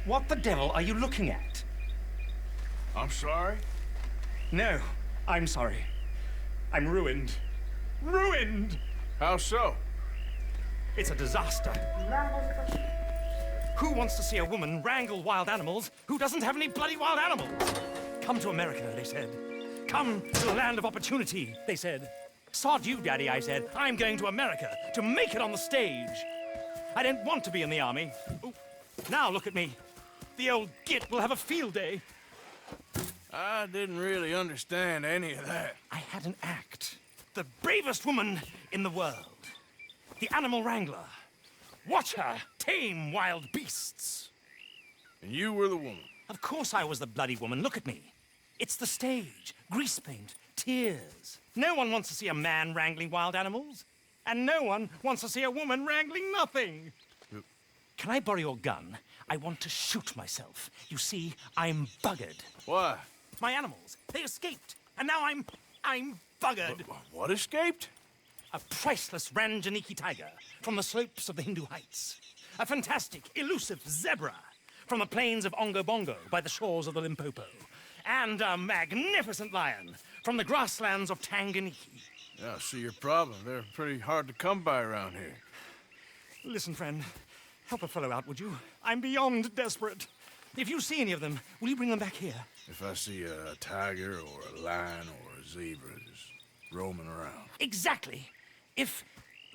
What the devil are you looking at? I'm sorry? No, I'm sorry. I'm ruined. Ruined! How so? It's a disaster. Who wants to see a woman wrangle wild animals who doesn't have any bloody wild animals? Come to America, they said. Come to the land of opportunity, they said. Sod you, Daddy, I said. I'm going to America to make it on the stage. I didn't want to be in the army. Ooh. Now look at me. The old git will have a field day. I didn't really understand any of that. I had an act. The bravest woman in the world. The animal wrangler. Watch her tame wild beasts. And you were the woman. Of course I was the bloody woman. Look at me. It's the stage. Grease paint. Tears. No one wants to see a man wrangling wild animals. And no one wants to see a woman wrangling nothing. Can I borrow your gun? I want to shoot myself. You see, I'm buggered. Why? My animals, they escaped. And now I'm buggered. What escaped? A priceless Ranjaniki tiger from the slopes of the Hindu Heights. A fantastic, elusive zebra from the plains of Ongo Bongo by the shores of the Limpopo. And a magnificent lion from the grasslands of Tanganyika. Yeah, I see your problem. They're pretty hard to come by around here. Listen, friend. Help a fellow out, would you? I'm beyond desperate. If you see any of them, will you bring them back here? If I see a tiger or a lion or a zebra just roaming around. Exactly.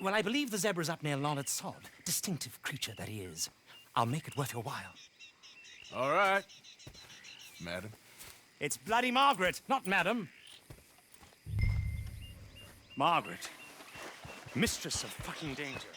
Well, I believe the zebra's up near Larned Sod. Distinctive creature that he is. I'll make it worth your while. All right, madam. It's bloody Margaret, not madam. Margaret. Mistress of fucking danger.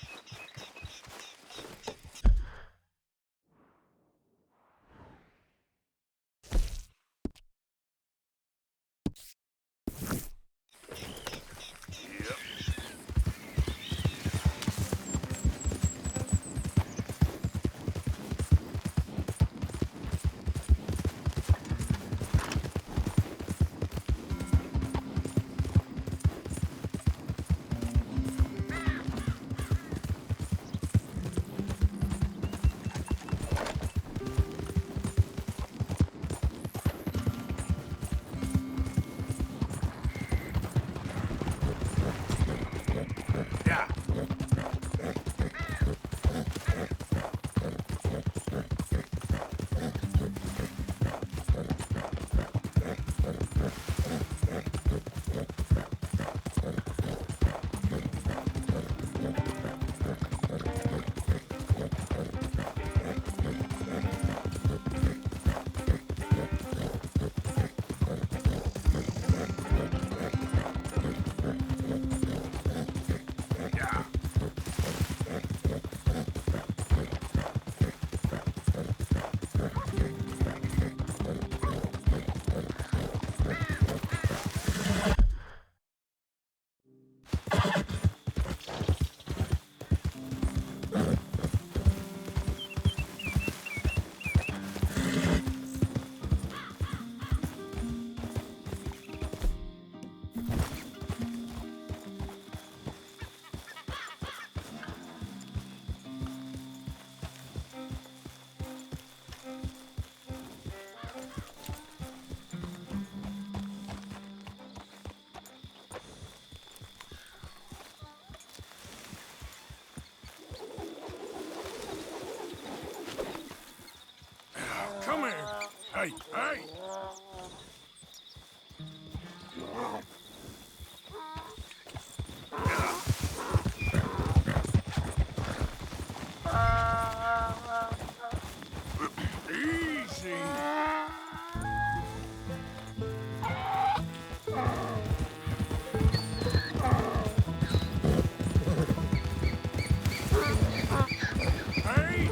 Come here. Hey, hey. Easy. Hey.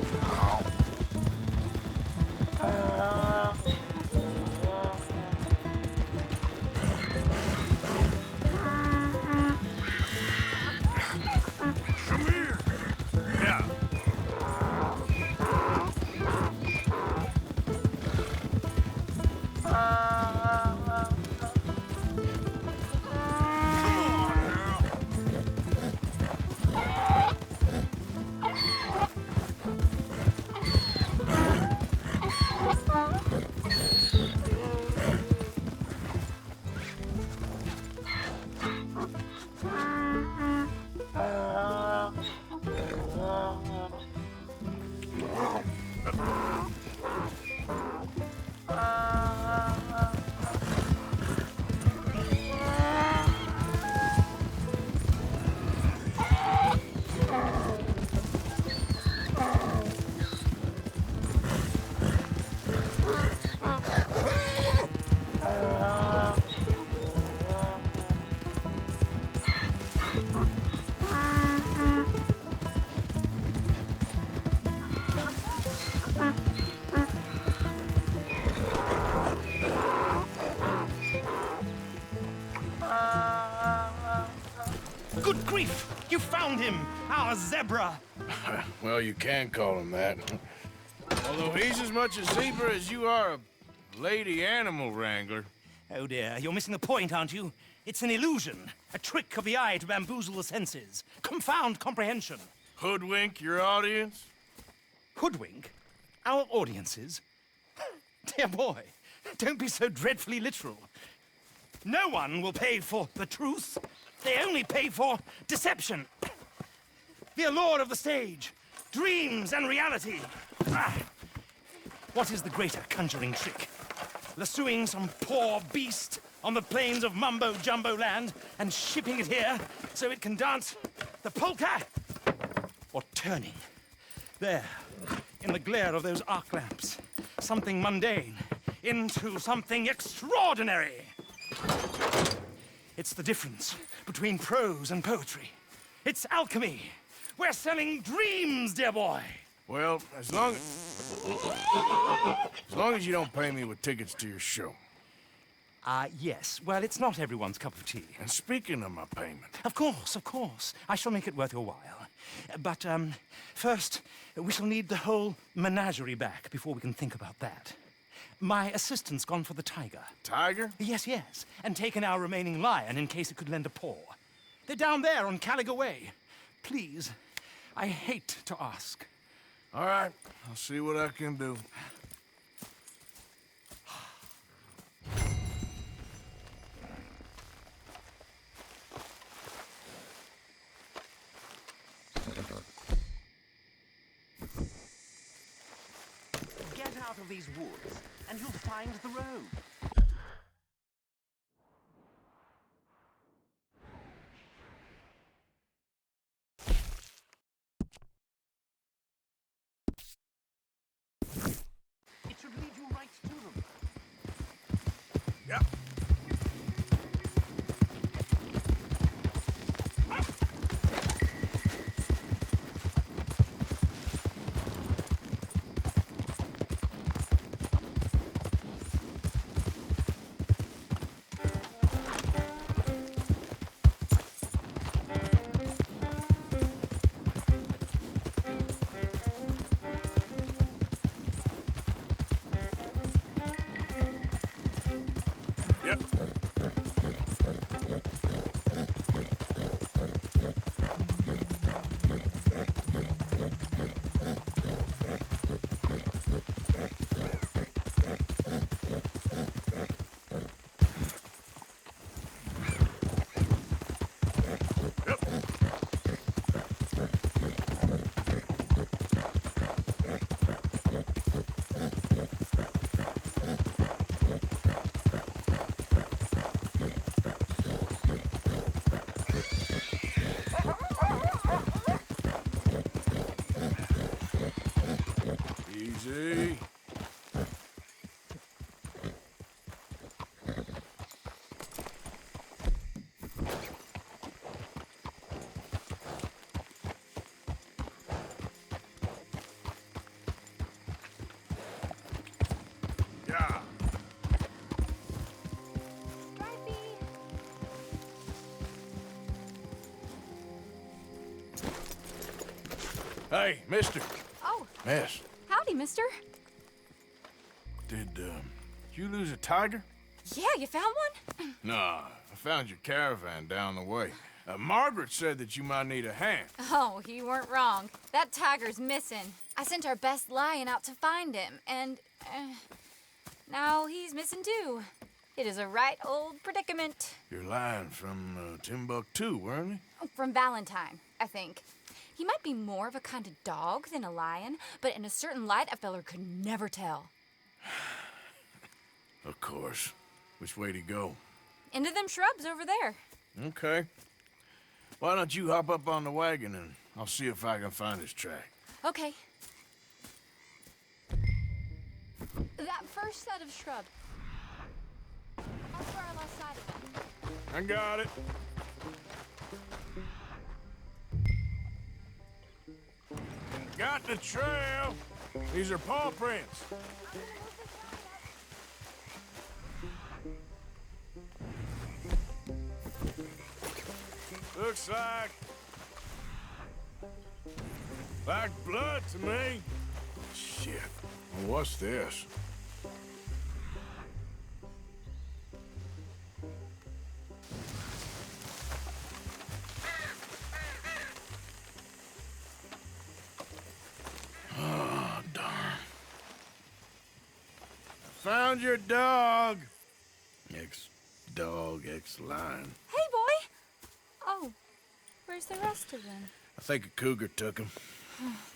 grief! You found him, our zebra! Well, you can call him that. Although he's as much a zebra as you are a lady animal wrangler. Oh dear, you're missing the point, aren't you? It's an illusion, a trick of the eye to bamboozle the senses, confound comprehension. Hoodwink your audience? Hoodwink? Our audiences? Dear boy, don't be so dreadfully literal. No one will pay for the truth. They only pay for deception. The allure of the stage, dreams and reality. What is the greater conjuring trick? Lassoing some poor beast on the plains of mumbo-jumbo land and shipping it here so it can dance the polka? Or turning, there, in the glare of those arc lamps, something mundane into something extraordinary? It's the difference between prose and poetry. It's alchemy. We're selling dreams, dear boy. Well, as long as you don't pay me with tickets to your show. Yes. Well, it's not everyone's cup of tea. And speaking of my payment... Of course, of course. I shall make it worth your while. But, first, we shall need the whole menagerie back before we can think about that. My assistant's gone for the tiger. Tiger? Yes, yes. And taken our remaining lion in case it could lend a paw. They're down there on Caliga Way. Please, I hate to ask. All right, I'll see what I can do. Get out of these woods, and you'll find the road. It should lead you right to them. Yeah. Yep. Easy. Yeah. Hey, mister. Oh, Miss, howdy, mister. did you lose a tiger? Yeah, you found one? Nah, I found your caravan down the way. Margaret said that you might need a hand. Oh, you weren't wrong. That tiger's missing. I sent our best lion out to find him, and now he's missing too. It is a right old predicament. Your lion from Timbuktu, weren't he? From Valentine, I think. He might be more of a kind of dog than a lion, but in a certain light, a feller could never tell. Of course. Which way to go? Into them shrubs over there. Okay. Why don't you hop up on the wagon and I'll see if I can find his track. Okay. That first set of shrubs. That's where I lost sight of them. I got it. Got the trail. These are paw prints. Looks like Like blood to me. Shit. Well, what's this? Oh, darn. Found your dog. Ex-dog, ex-lion. Hey, boy! Oh, where's the rest of them? I think a cougar took him.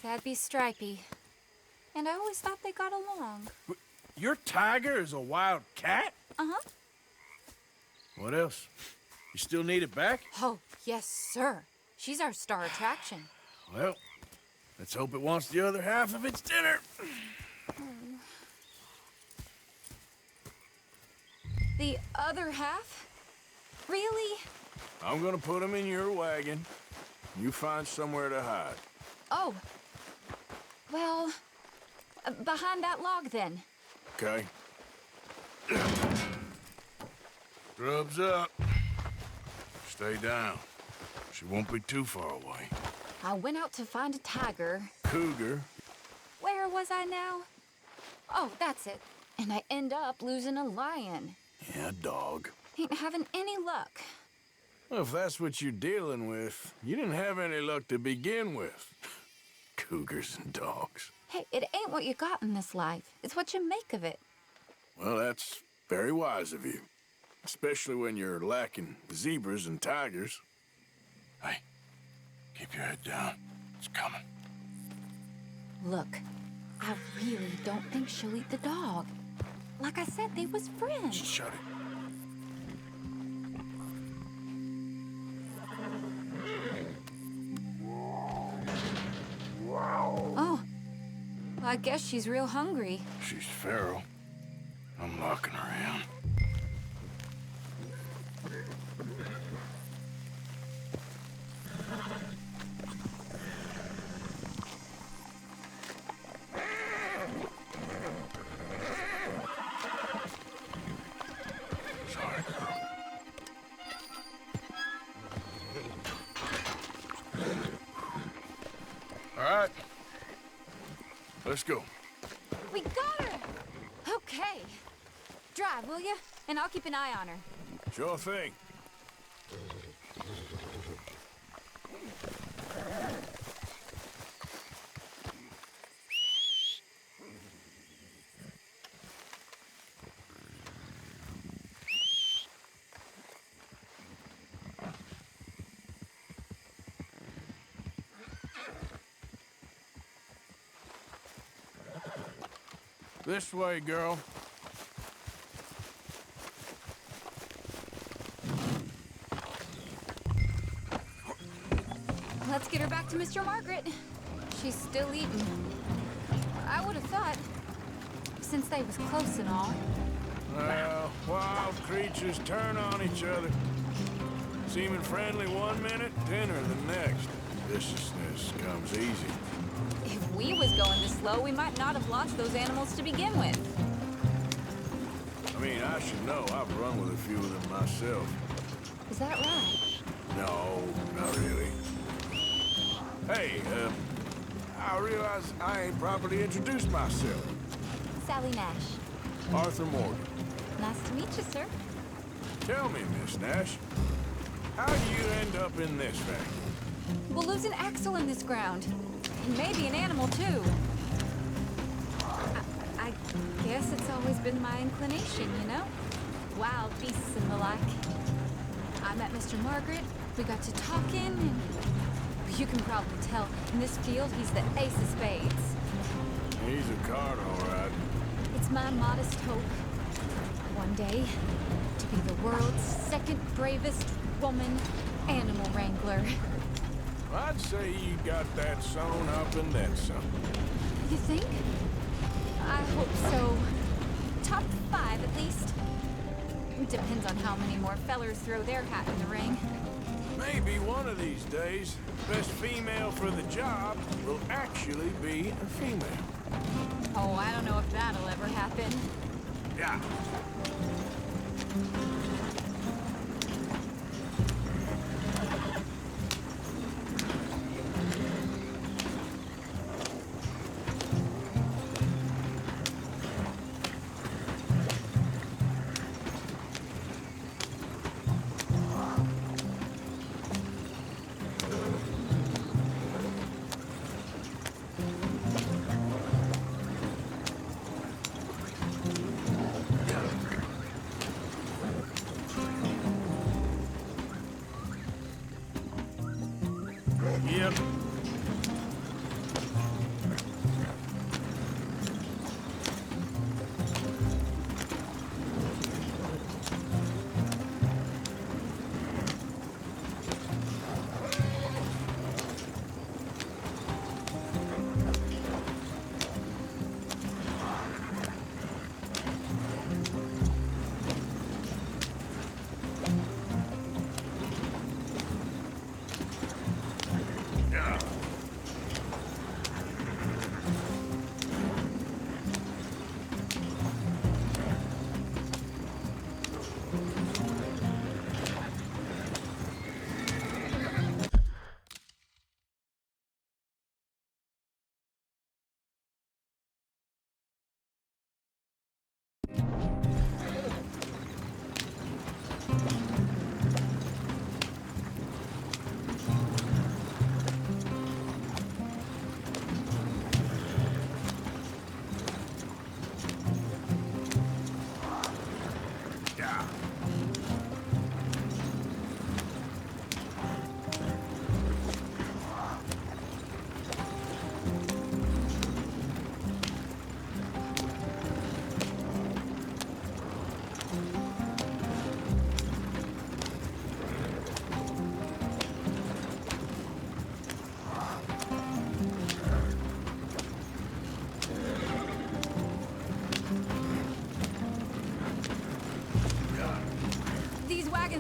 That'd be Stripey. And I always thought they got along. Your tiger is a wild cat? Uh-huh. What else? You still need it back? Oh, yes, sir. She's our star attraction. Well, let's hope it wants the other half of its dinner. The other half? Really? I'm gonna put him in your wagon. You find somewhere to hide. Oh. Well, behind that log, then. Okay. Grub's up. Stay down. She won't be too far away. I went out to find a tiger. Cougar. Where was I now? Oh, that's it. And I end up losing a lion. Yeah, dog. Ain't having any luck. Well, if that's what you're dealing with, you didn't have any luck to begin with. Cougars and dogs. Hey, it ain't what you got in this life. It's what you make of it. Well, that's very wise of you. Especially when you're lacking zebras and tigers. Hey, keep your head down. It's coming. Look, I really don't think she'll eat the dog. Like I said, they was friends. Shut it. Oh, I guess she's real hungry. She's feral. I'm locking her in. Sorry, girl. All right. Let's go. We got her! Okay. Drive, will you? And I'll keep an eye on her. Sure thing. This way, girl. Let's get her back to Mr. Margaret. She's still eating. I would have thought, since they was close and all. Well, wild creatures turn on each other. Seeming friendly one minute, dinner the next. Viciousness comes easy. If we was going this slow, we might not have lost those animals to begin with. I mean, I should know. I've run with a few of them myself. Is that right? No, not really. Hey, I realize I ain't properly introduced myself. Sally Nash. Arthur Morgan. Nice to meet you, sir. Tell me, Miss Nash, how do you end up in this thing? We'll lose an axle in this ground. And maybe an animal, too. I guess it's always been my inclination, you know? Wild beasts and the like. I met Mr. Margaret, we got to talking, and you can probably tell, in this field, he's the ace of spades. He's a card, all right. It's my modest hope, one day, to be the world's second bravest woman animal wrangler. I'd say you got that sewn up and then some. You think? I hope so. Top 5, at least. Depends on how many more fellers throw their hat in the ring. Maybe one of these days, best female for the job will actually be a female. Oh, I don't know if that'll ever happen. Yeah.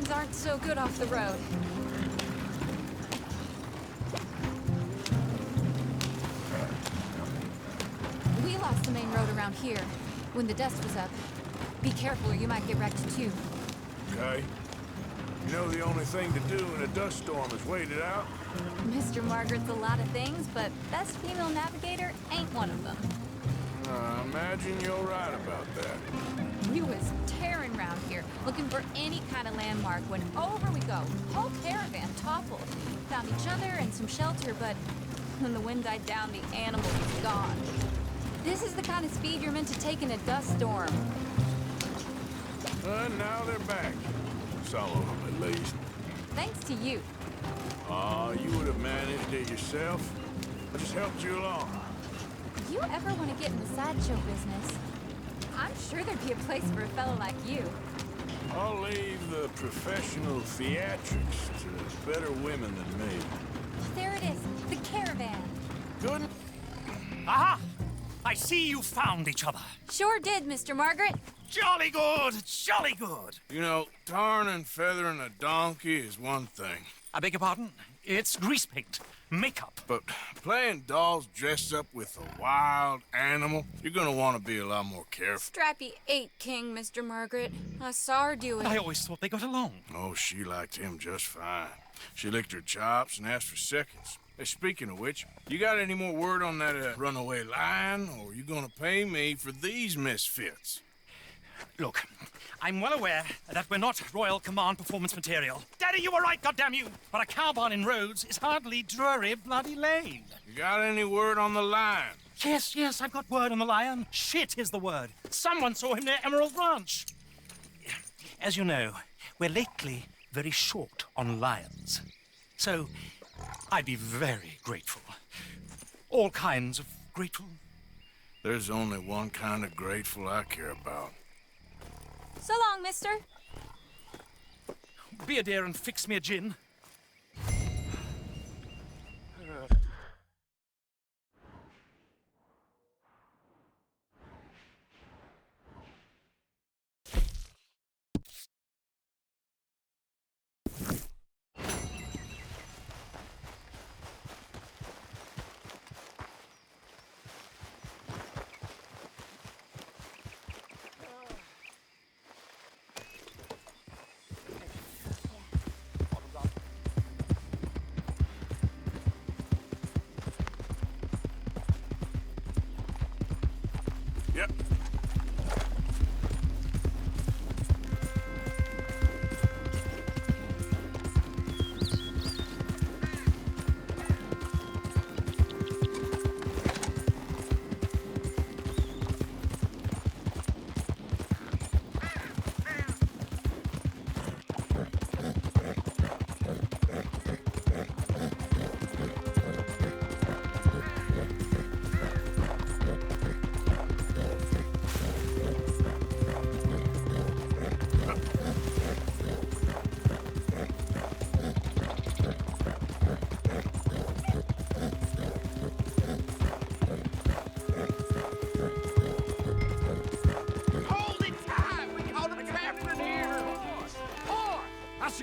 things aren't so good off the road. We lost the main road around here when the dust was up. Be careful or you might get wrecked too. Okay. You know the only thing to do in a dust storm is wait it out? Mr. Margaret's a lot of things, but best female navigator ain't one of them. I imagine you're right about that. We was tearing around here, looking for any kind of landmark when over we go. Whole caravan toppled. Found each other and some shelter, but when the wind died down, the animal was gone. This is the kind of speed you're meant to take in a dust storm. Now they're back. Some of them, at least. Thanks to you. You would have managed it yourself. I just helped you along. You ever want to get in the sideshow business? I'm sure there'd be a place for a fellow like you. I'll leave the professional theatrics to better women than me. There it is, the caravan. Good. Aha! I see you found each other. Sure did, Mr. Margaret. Jolly good, jolly good. You know, tarring and feathering a donkey is one thing. I beg your pardon? It's grease paint, makeup. But playing dolls dressed up with a wild animal, you're gonna want to be a lot more careful. Strappy ate King, Mr. Margaret. I saw her do it. I always thought they got along. Oh, she liked him just fine. She licked her chops and asked for seconds. Hey, speaking of which, you got any more word on that runaway lion, or are you gonna pay me for these misfits? Look, I'm well aware that we're not Royal Command performance material. Daddy, you were right, goddamn you! But a cow barn in Rhodes is hardly Drury Bloody Lane. You got any word on the lion? Yes, I've got word on the lion. Shit is the word. Someone saw him near Emerald Ranch. As you know, we're lately very short on lions. So, I'd be very grateful. All kinds of grateful. There's only one kind of grateful I care about. So long, mister. Be a dear and fix me a gin. Yep.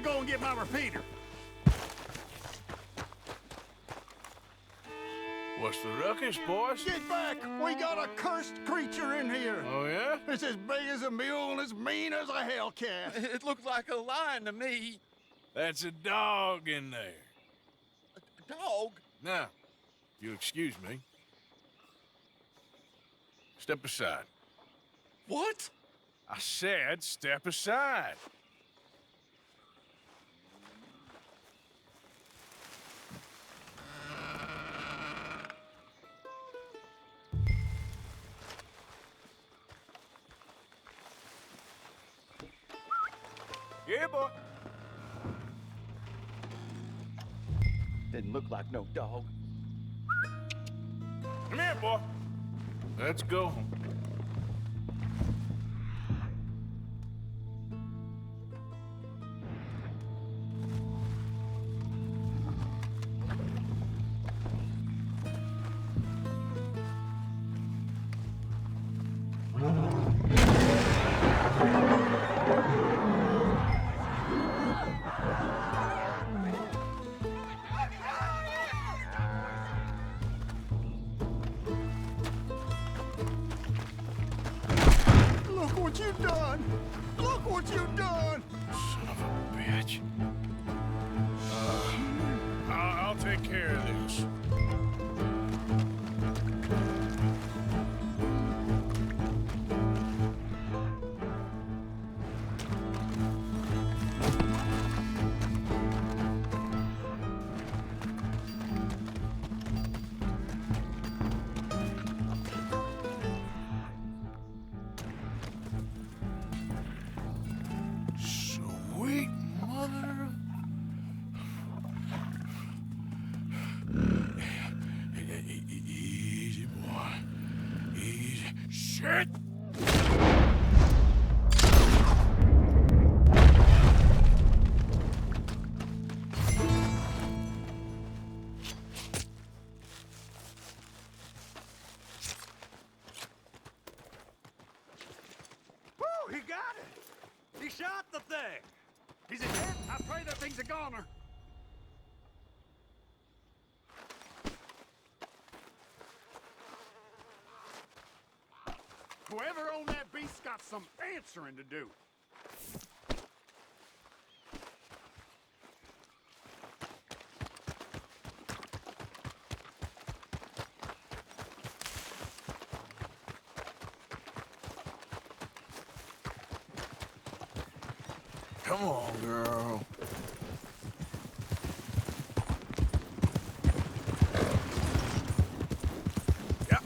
Go and get my repeater. What's the ruckus, boys? Get back! We got a cursed creature in here. Oh, yeah? It's as big as a mule and as mean as a hellcat. It looked like a lion to me. That's a dog in there. A dog? Now, if you'll excuse me, step aside. What? I said step aside. Yeah, boy. Didn't look like no dog. Come here, boy. Let's go home. Look what you done! Look what you done! Son of a bitch. I'll take care of this. Sweet mother. Easy, boy. Easy. Shit! Woo, he got it! He shot the thing! Is it dead? I pray that thing's a goner. Whoever owned that beast's got some answering to do. Come on, girl. Yeah.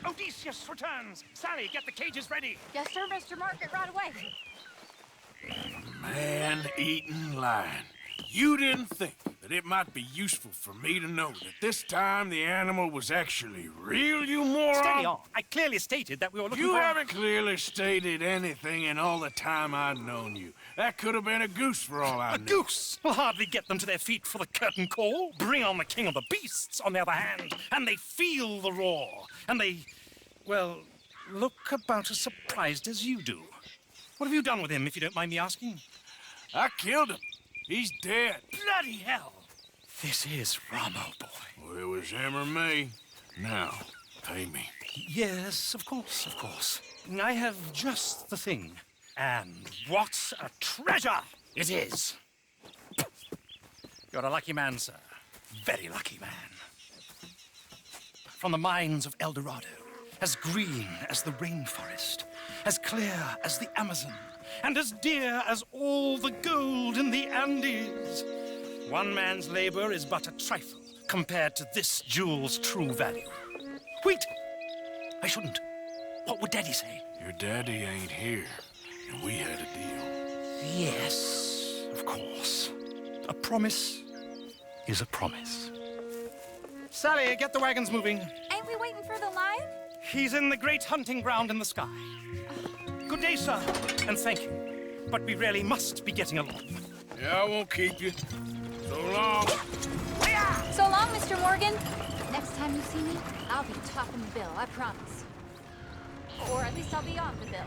Odysseus returns. Sally, get the cages ready. Yes, sir, Mr. Margaret, right away. Man-eating lion. You didn't think that it might be useful for me to know that this time the animal was actually real, you moron? Steady on. I clearly stated that we were looking You for... haven't clearly stated anything in all the time I've known you. That could have been a goose for all I A knew. goose will hardly get them to their feet for the curtain call. Bring on the king of the beasts, on the other hand, and they feel the roar. And they, well, look about as surprised as you do. What have you done with him, if you don't mind me asking? I killed him. He's dead. Bloody hell! This is Ramo, boy. Well, it was him or me. Now, pay me. Yes, of course, of course. I have just the thing. And what a treasure it is! You're a lucky man, sir. Very lucky man. From the mines of El Dorado, as green as the rainforest, as clear as the Amazon, and as dear as all the gold in the Andes. One man's labor is but a trifle compared to this jewel's true value. Wait! I shouldn't. What would Daddy say? Your daddy ain't here, and we had a deal. Yes, of course. A promise is a promise. Sally, get the wagons moving. Ain't we waiting for the lion? He's in the great hunting ground in the sky. Good day, sir, and thank you. But we really must be getting along. Yeah, I won't keep you. So long. So long, Mr. Morgan. Next time you see me, I'll be topping the bill, I promise. Or at least I'll be on the bill.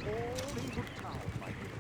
All in good time, my dear.